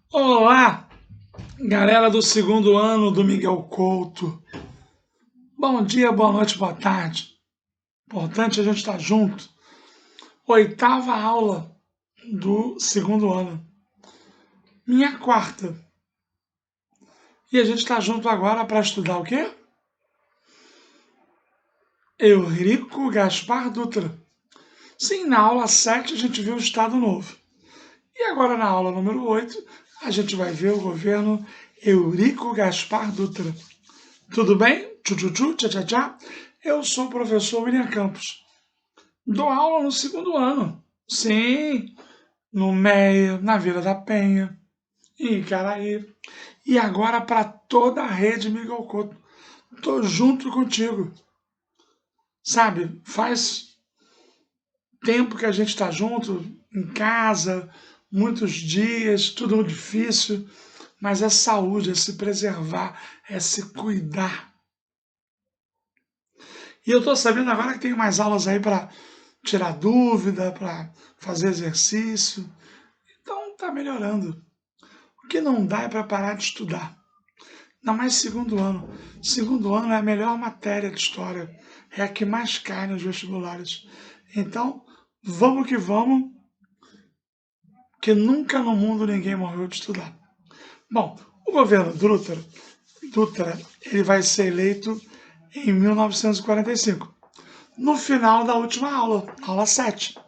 Olá, galera do segundo ano do Miguel Couto. Bom dia, boa noite, boa tarde. Importante a gente estar junto. Oitava aula do segundo ano. Minha quarta. E a gente está junto agora para estudar o quê? Eurico Gaspar Dutra. Sim, na aula 7 a gente viu o Estado Novo. E agora na aula número 8 a gente vai ver o governo Eurico Gaspar Dutra. Tudo bem? Tchu, tchá, tchá, tchá. Eu sou o professor William Campos. Dou aula no segundo ano. Sim, no Meia, na Vila da Penha, em Icaraí. E agora para toda a rede Miguel Couto. Tô junto contigo. Sabe, faz tempo que a gente está junto, em casa, muitos dias, tudo muito difícil. Mas é saúde, é se preservar, é se cuidar. E eu estou sabendo agora que tem mais aulas aí para tirar dúvida, para fazer exercício. Então está melhorando. O que não dá é para parar de estudar. Ainda mais segundo ano. Segundo ano é a melhor matéria de história. É a que mais cai nos vestibulares. Então, vamos que nunca no mundo ninguém morreu de estudar. Bom, o governo Dutra ele vai ser eleito em 1945, no final da última aula, aula 7.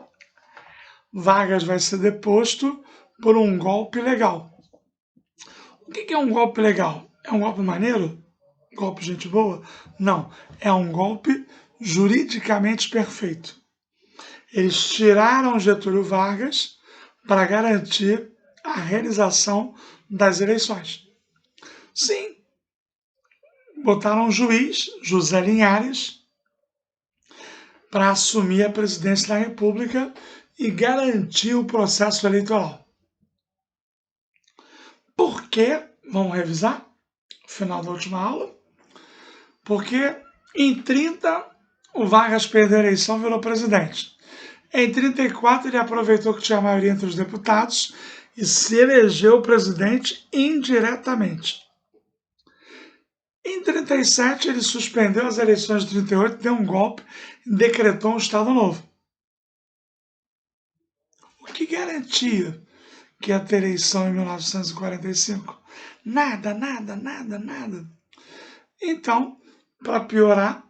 Vargas vai ser deposto por um golpe legal. O que é um golpe legal? É um golpe maneiro? Golpe gente boa? Não, é um golpe juridicamente perfeito. Eles tiraram Getúlio Vargas para garantir a realização das eleições. Sim, botaram um juiz, José Linhares, para assumir a presidência da República e garantir o processo eleitoral. Por quê? Vamos revisar? Final da última aula. Porque em 30 o Vargas perdeu a eleição e virou presidente. Em 34 ele aproveitou que tinha maioria entre os deputados e se elegeu presidente indiretamente. Em 37 ele suspendeu as eleições de 38, deu um golpe e decretou um Estado Novo. O que garantia que ia ter eleição em 1945? Nada. Então, para piorar,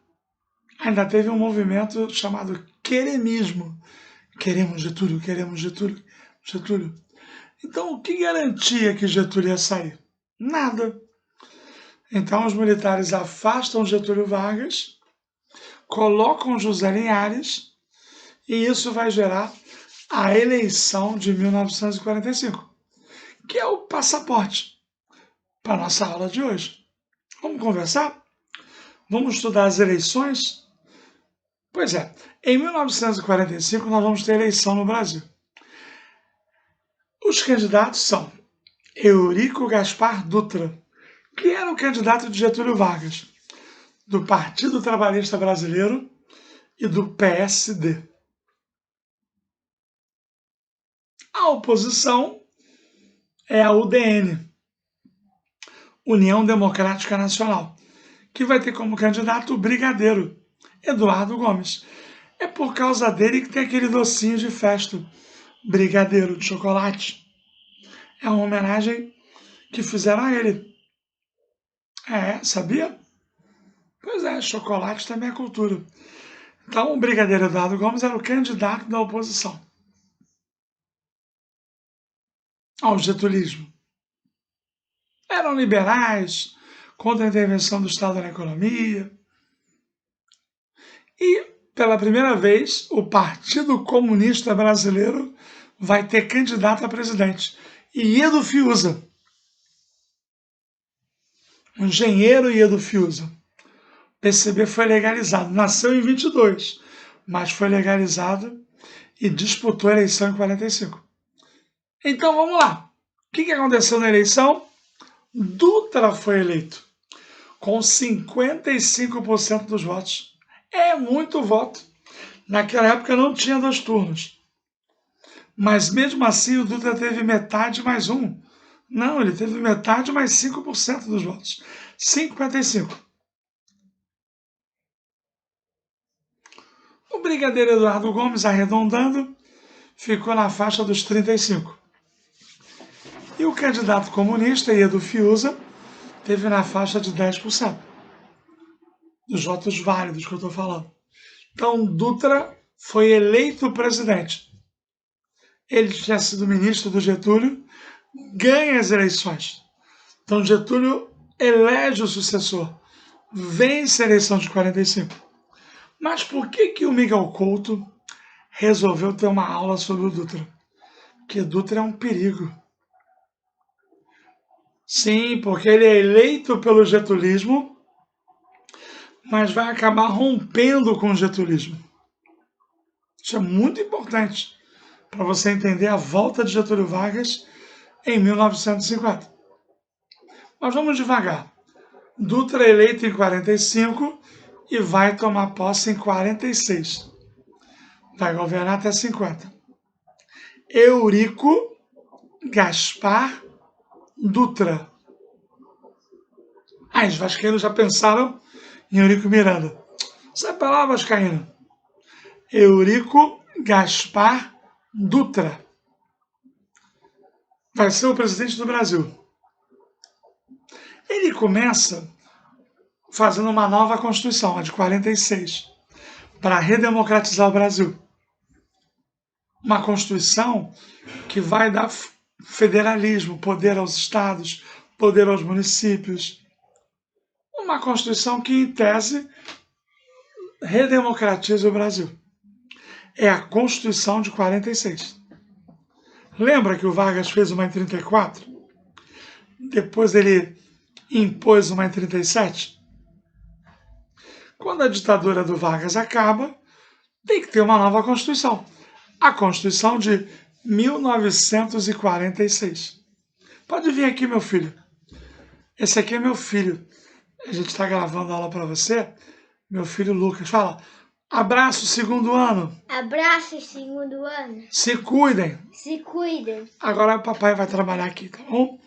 ainda teve um movimento chamado queremismo. Queremos Getúlio. Então, o que garantia que Getúlio ia sair? Nada. Então, os militares afastam Getúlio Vargas, colocam José Linhares, e isso vai gerar a eleição de 1945, que é o passaporte para a nossa aula de hoje. Vamos conversar? Vamos estudar as eleições? Pois é, em 1945 nós vamos ter eleição no Brasil. Os candidatos são Eurico Gaspar Dutra, que era o candidato de Getúlio Vargas, do Partido Trabalhista Brasileiro e do PSD. A oposição é a UDN, União Democrática Nacional, que vai ter como candidato o brigadeiro Eduardo Gomes. É por causa dele que tem aquele docinho de festa, brigadeiro de chocolate. É uma homenagem que fizeram a ele. É, sabia? Pois é, chocolate também é cultura. Então, o brigadeiro Eduardo Gomes era o candidato da oposição ao getulismo. Eram liberais, contra a intervenção do Estado na economia. E, pela primeira vez, o Partido Comunista Brasileiro vai ter candidato a presidente. Iedo Fiuza. O engenheiro Iedo Fiuza. O PCB foi legalizado. Nasceu em 22, mas foi legalizado e disputou a eleição em 45. Então, vamos lá. O que aconteceu na eleição? Dutra foi eleito com 55% dos votos. É muito voto. Naquela época não tinha 2 turnos. Mas mesmo assim o Dutra teve metade mais um. Não, ele teve metade mais 5% dos votos. 55. O brigadeiro Eduardo Gomes, arredondando, ficou na faixa dos 35. E o candidato comunista, Edu Fiuza, teve na faixa de 10%. Dos votos válidos que eu estou falando. Então, Dutra foi eleito presidente. Ele tinha sido ministro do Getúlio, ganha as eleições. Então, Getúlio elege o sucessor, vence a eleição de 45. Mas por que o Miguel Couto resolveu ter uma aula sobre o Dutra? Porque Dutra é um perigo. Sim, porque ele é eleito pelo getulismo, mas vai acabar rompendo com o getulismo. Isso é muito importante para você entender a volta de Getúlio Vargas em 1950. Mas vamos devagar. Dutra é eleito em 45 e vai tomar posse em 46. Vai governar até 50. Eurico Gaspar Dutra. Os vascaínos já pensaram em Eurico Miranda. Sai pra lá, vascaíno. Eurico Gaspar Dutra. Vai ser o presidente do Brasil. Ele começa fazendo uma nova Constituição, a de 46, para redemocratizar o Brasil. Uma Constituição que vai dar federalismo, poder aos estados, poder aos municípios. Uma Constituição que, em tese, redemocratiza o Brasil. É a Constituição de 46. Lembra que o Vargas fez uma em 34? Depois ele impôs uma em 37? Quando a ditadura do Vargas acaba, tem que ter uma nova Constituição. A Constituição de 1946. Pode vir aqui, meu filho. Esse aqui é meu filho. A gente está gravando aula para você. Meu filho Lucas. Fala. Abraço, segundo ano. Abraço, segundo ano. Se cuidem. Se cuidem. Agora o papai vai trabalhar aqui, tá bom?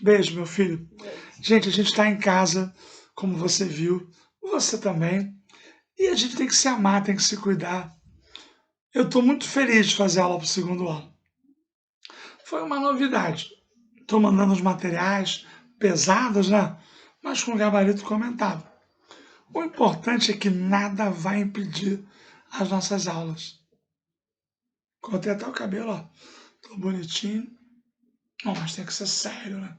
Beijo, meu filho. Beijo. Gente, a gente está em casa, como você viu. Você também. E a gente tem que se amar, tem que se cuidar. Eu estou muito feliz de fazer aula para o segundo ano. Foi uma novidade. Estou mandando os materiais pesados, né? Mas com gabarito comentado. O importante é que nada vai impedir as nossas aulas. Cortei até o cabelo, ó. Tô bonitinho. Não, mas tem que ser sério, né?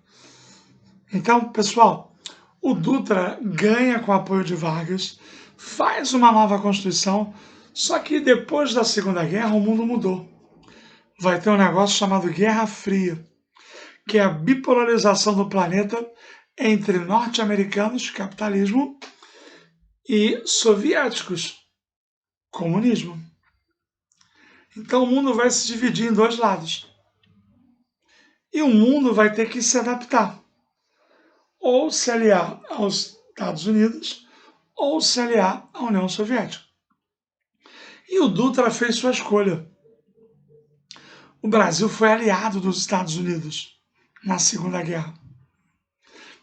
Então, pessoal, o Dutra ganha com o apoio de Vargas, faz uma nova Constituição, só que depois da Segunda Guerra o mundo mudou. Vai ter um negócio chamado Guerra Fria, que é a bipolarização do planeta entre norte-americanos, capitalismo, e soviéticos, comunismo. Então o mundo vai se dividir em dois lados. E o mundo vai ter que se adaptar. Ou se aliar aos Estados Unidos, ou se aliar à União Soviética. E o Dutra fez sua escolha. O Brasil foi aliado dos Estados Unidos na Segunda Guerra.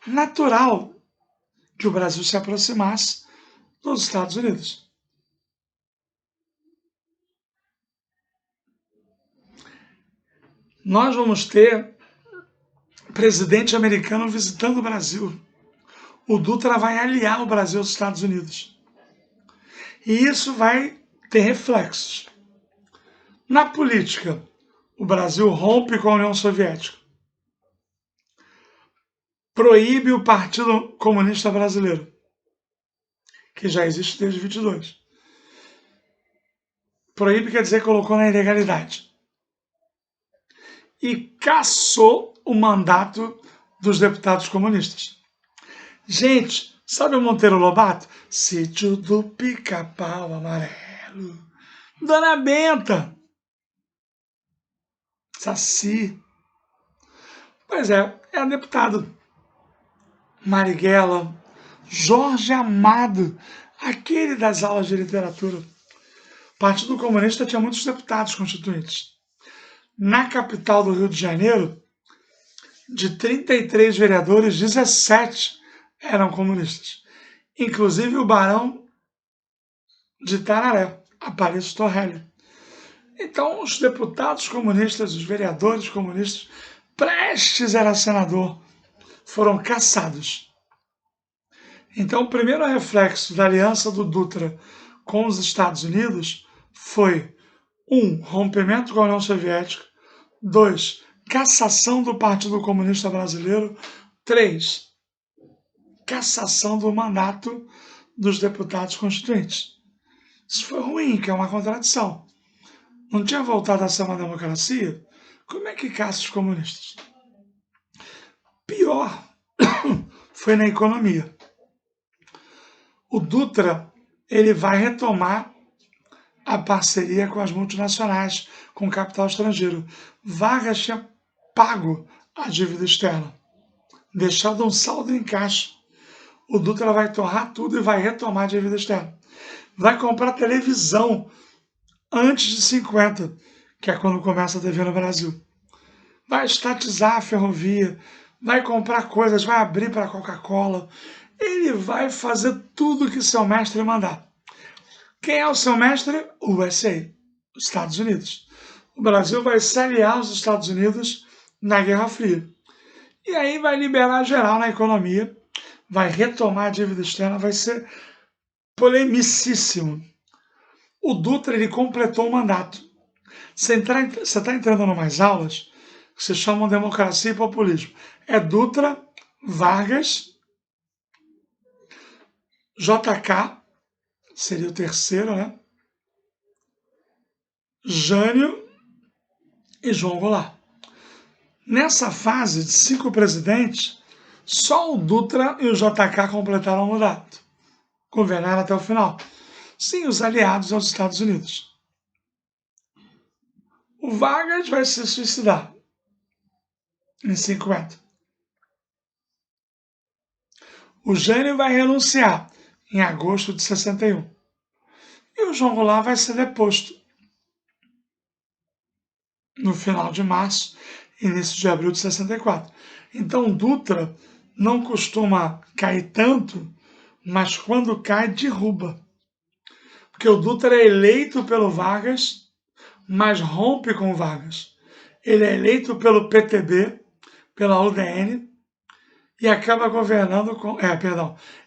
Natural que o Brasil se aproximasse dos Estados Unidos. Nós vamos ter presidente americano visitando o Brasil. O Dutra vai aliar o Brasil aos Estados Unidos. E isso vai ter reflexos. Na política, o Brasil rompe com a União Soviética. Proíbe o Partido Comunista Brasileiro, que já existe desde 22. Proíbe quer dizer que colocou na ilegalidade. E cassou o mandato dos deputados comunistas. Gente, sabe o Monteiro Lobato? Sítio do Pica-Pau Amarelo. Dona Benta. Saci. Pois é deputado. Marighella. Jorge Amado, aquele das aulas de literatura. O Partido Comunista tinha muitos deputados constituintes. Na capital do Rio de Janeiro, De 33 vereadores, 17 eram comunistas, inclusive o barão de Tararé, Aparício Torrelli. Então, os deputados comunistas, os vereadores comunistas, prestes a senador, foram caçados. Então, o primeiro reflexo da aliança do Dutra com os Estados Unidos foi 1. Rompimento com a União Soviética. 2. Cassação do Partido Comunista Brasileiro. 3. Cassação do mandato dos deputados constituintes. Isso foi ruim, que é uma contradição. Não tinha voltado a ser uma democracia? Como é que caça os comunistas? Pior foi na economia. O Dutra ele vai retomar a parceria com as multinacionais, com capital estrangeiro. Vargas tinha pago a dívida externa, deixado um saldo em caixa. O Dutra vai torrar tudo e vai retomar a dívida externa. Vai comprar televisão antes de 50, que é quando começa a TV no Brasil. Vai estatizar a ferrovia, vai comprar coisas, vai abrir para a Coca-Cola. Ele vai fazer tudo que seu mestre mandar. Quem é o seu mestre? O USA, os Estados Unidos. O Brasil vai se aliar aos Estados Unidos na Guerra Fria. E aí vai liberar geral na economia, vai retomar a dívida externa, vai ser polemicíssimo. O Dutra ele completou o mandato. Você está entrando em umas aulas que se chamam Democracia e Populismo. É Dutra, Vargas, JK, seria o terceiro, né? Jânio e João Goulart. Nessa fase de 5 presidentes, só o Dutra e o JK completaram o mandato. Governaram até o final. Sim, os aliados aos Estados Unidos. O Vargas vai se suicidar em 50. O Jânio vai renunciar em agosto de 61. E o João Goulart vai ser deposto no final de março, início de abril de 64. Então, Dutra não costuma cair tanto, mas quando cai, derruba. Porque o Dutra é eleito pelo Vargas, mas rompe com o Vargas. Ele é eleito pelo PTB, pela UDN, e acaba governando com...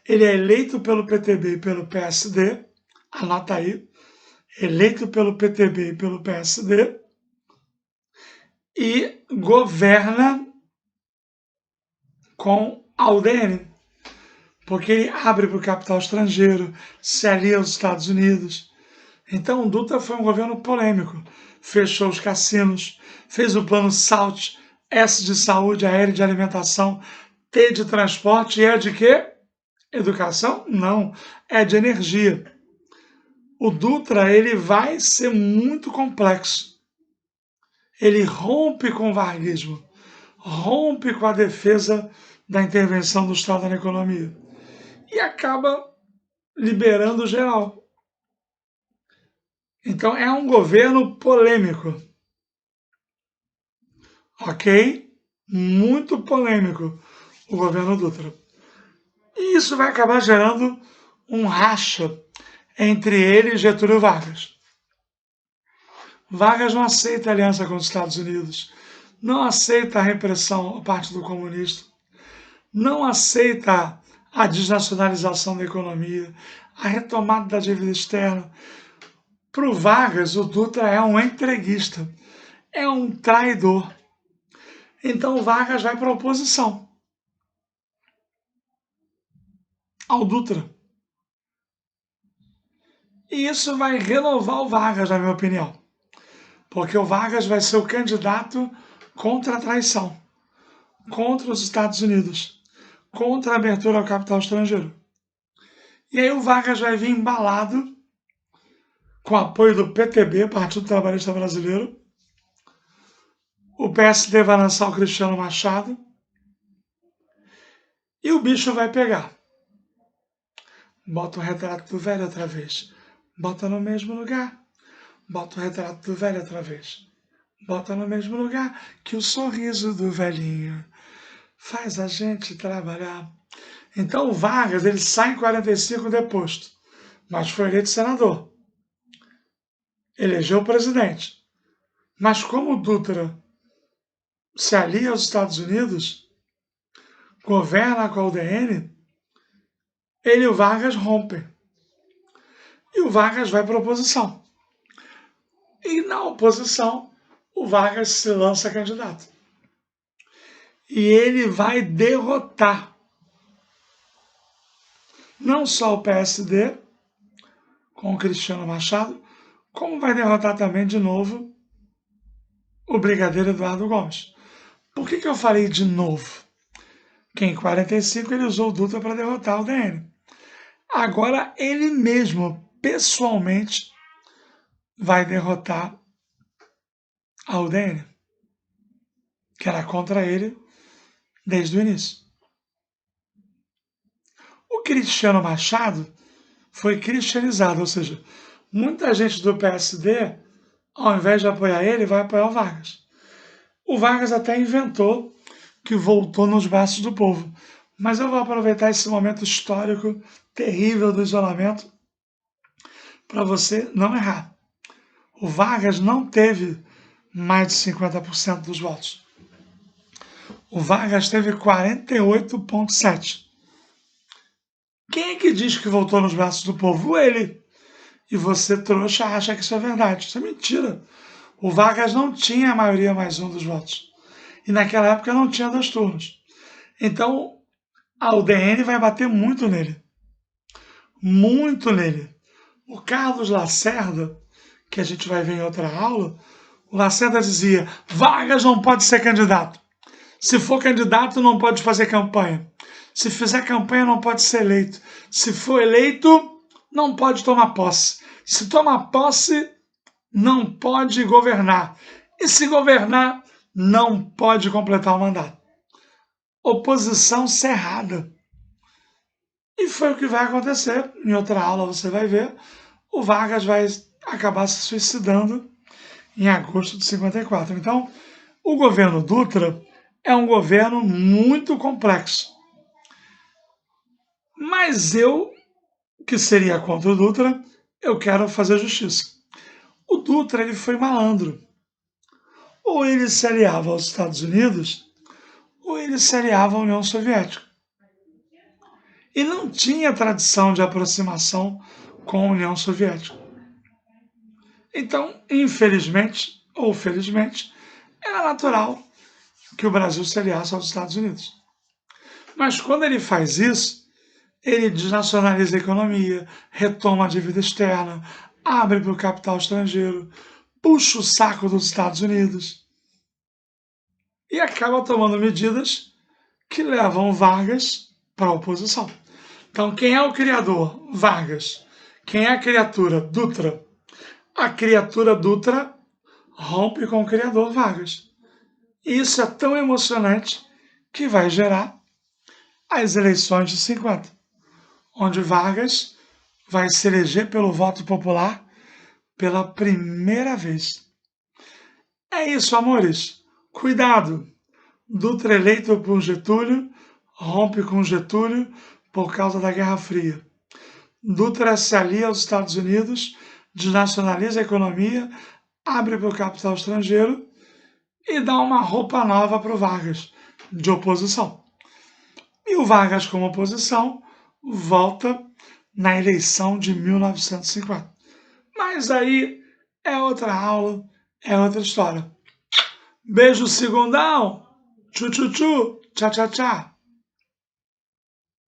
Ele é eleito pelo PTB e pelo PSD, anota aí, eleito pelo PTB e pelo PSD, e governa com a UDN, porque ele abre para o capital estrangeiro, se alia aos Estados Unidos. Então o Dutra foi um governo polêmico, fechou os cassinos, fez o plano SALT, S de saúde, A de alimentação, T de transporte, E de quê? Educação? Não, é de energia. O Dutra ele vai ser muito complexo. Ele rompe com o varguismo, rompe com a defesa da intervenção do Estado na economia e acaba liberando geral. Então é um governo polêmico, ok? Muito polêmico o governo Dutra. E isso vai acabar gerando um racha entre ele e Getúlio Vargas. Vargas não aceita a aliança com os Estados Unidos, não aceita a repressão ao Partido Comunista, não aceita a desnacionalização da economia, a retomada da dívida externa. Para o Vargas, o Dutra é um entreguista, é um traidor. Então o Vargas vai para a oposição ao Dutra. E isso vai renovar o Vargas, na minha opinião. Porque o Vargas vai ser o candidato contra a traição, contra os Estados Unidos, contra a abertura ao capital estrangeiro. E aí o Vargas vai vir embalado com o apoio do PTB, Partido Trabalhista Brasileiro. O PSD vai lançar o Cristiano Machado. E o bicho vai pegar. Bota o retrato do velho outra vez. Bota no mesmo lugar. Bota o retrato do velho outra vez. Bota no mesmo lugar que o sorriso do velhinho. faz a gente trabalhar. Então o Vargas ele sai em 45 deposto, mas foi eleito senador. Elegeu o presidente. Mas como o Dutra se alia aos Estados Unidos, governa com a UDN, ele e o Vargas rompem. E o Vargas vai para a oposição. E na oposição, o Vargas se lança candidato. E ele vai derrotar não só o PSD, com o Cristiano Machado, como vai derrotar também de novo o brigadeiro Eduardo Gomes. Por que eu falei de novo? Porque em 45 ele usou o Dutra para derrotar o DN. Agora ele mesmo, pessoalmente, vai derrotar a UDN, que era contra ele desde o início. O Cristiano Machado foi cristianizado, ou seja, muita gente do PSD, ao invés de apoiar ele, vai apoiar o Vargas. O Vargas até inventou que voltou nos braços do povo. Mas eu vou aproveitar esse momento histórico terrível do isolamento para você não errar. O Vargas não teve mais de 50% dos votos. O Vargas teve 48,7%. Quem é que diz que voltou nos braços do povo? Ele. E você, trouxa, acha que isso é verdade. Isso é mentira. O Vargas não tinha a maioria mais um dos votos. E naquela época não tinha 2 turnos. Então, a UDN vai bater muito nele. Muito nele. O Carlos Lacerda, que a gente vai ver em outra aula, o Lacerda dizia: Vargas não pode ser candidato. Se for candidato, não pode fazer campanha. Se fizer campanha, não pode ser eleito. Se for eleito, não pode tomar posse. Se tomar posse, não pode governar. E se governar, não pode completar o mandato. Oposição cerrada. E foi o que vai acontecer. Em outra aula você vai ver. O Vargas vai acabar se suicidando em agosto de 54. Então, o governo Dutra é um governo muito complexo. Mas eu, que seria contra o Dutra, eu quero fazer justiça. O Dutra ele foi malandro. Ou ele se aliava aos Estados Unidos, ou ele se aliava à União Soviética. E não tinha tradição de aproximação com a União Soviética. Então, infelizmente, ou felizmente, era natural que o Brasil se aliasse aos Estados Unidos. Mas quando ele faz isso, ele desnacionaliza a economia, retoma a dívida externa, abre para o capital estrangeiro, puxa o saco dos Estados Unidos e acaba tomando medidas que levam Vargas para a oposição. Então, quem é o criador? Vargas. Quem é a criatura? Dutra. A criatura Dutra rompe com o criador Vargas. E isso é tão emocionante que vai gerar as eleições de 50, onde Vargas vai se eleger pelo voto popular pela primeira vez. É isso, amores. Cuidado! Dutra eleito por Getúlio rompe com Getúlio por causa da Guerra Fria. Dutra se alia aos Estados Unidos, desnacionaliza a economia, abre para o capital estrangeiro e dá uma roupa nova para o Vargas, de oposição. E o Vargas, como oposição, volta na eleição de 1950. Mas aí é outra aula, é outra história. Beijo, segundão! Tchu, tchu, tchu! Tchá, tchá, tchá!